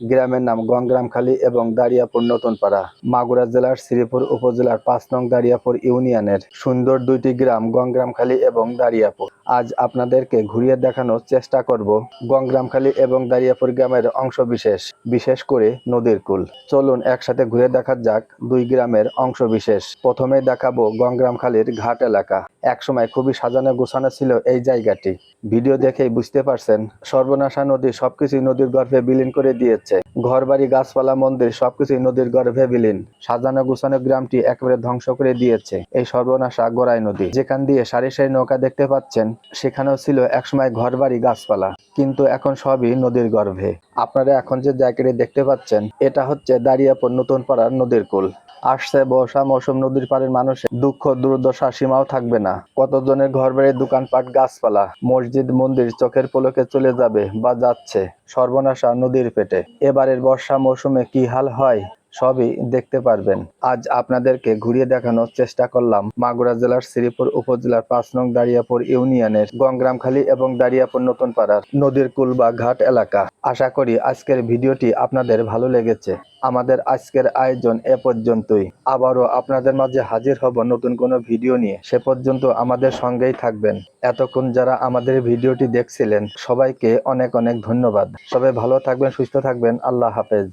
গ্রামের নাম গংগ্রামখালী এবং দারিয়াপুর নতুনপাড়া, মাগুরা জেলার শ্রীপুর উপজেলার ৫ নং দারিয়াপুর ইউনিয়নের সুন্দর দুইটি গ্রাম গংগ্রামখালী এবং দারিয়াপুর। আজ আপনাদেরকে ঘুরিয়ে দেখানোর চেষ্টা করব গংগ্রামখালী এবং দারিয়াপুর গ্রামের অংশবিশেষ, বিশেষ করে নদীর কূল। চলুন একসাথে ঘুরে দেখা যাক দুই গ্রামের অংশবিশেষ। প্রথমে দেখাবো গংগ্রামখালীর ঘাট এলাকা। একসময় খুবই সাজানো গোছানো ছিল এই জায়গাটি। ভিডিও দেখেই বুঝতে পারছেন, সর্বনাশা নদী সবকিছুই নদীর গর্ভে বিলীন করে দিয়েছে। ঘরবাড়ি, গাছপালা, মন্দির সবকিছুই নদীর গর্ভে বিলীন। সাজানো গোছানো গ্রামটি একেবারে ধ্বংস করে দিয়েছে এই সর্বনাশা গড়াই নদী। যেখান দিয়ে সারি সারি নৌকা দেখতে পাচ্ছেন, সেখানেও ছিল একসময় ঘরবাড়ি, গাছপালা, কিন্তু এখন সবই নদীর গর্ভে। আপনারা এখন যে জায়গাটি দেখতে পাচ্ছেন, এটা হচ্ছে দারিয়াপুর নতুনপাড়ার নদীর কূল। আসছে বর্ষা মৌসুম, নদীর পাড়ের মানুষের দুঃখ দুর্দশা সীমাও থাকবে না। কতজনের ঘরবাড়ি, দোকানপাট, গাছপালা, মসজিদ, মন্দির চোখের পলকে চলে যাবে বা যাচ্ছে সর্বনাশা নদীর পেটে। এবারের বর্ষা মৌসুমে কি হাল হয় সবই দেখতে পারবেন। আজ আপনাদেরকে ঘুরিয়ে দেখানোর চেষ্টা করলাম মাগুরা জেলার শ্রীপুর উপজেলার ৫ নং দারিয়াপুর ইউনিয়নের গংগ্রামখালী এবং দারিয়াপুর নতুনপাড়ার নদীর কূল বা ঘাট এলাকা। আশা করি আজকের ভিডিওটি আপনাদের ভালো লেগেছে। আমাদের আজকের আয়োজন এ পর্যন্তই। আবারও আপনাদের মাঝে হাজির হব নতুন কোনো ভিডিও নিয়ে। সে পর্যন্ত আমাদের সঙ্গেই থাকবেন। এতক্ষণ যারা আমাদের ভিডিওটি দেখছিলেন, সবাইকে অনেক অনেক ধন্যবাদ। সবাই ভালো থাকবেন, সুস্থ থাকবেন। আল্লাহ হাফেজ।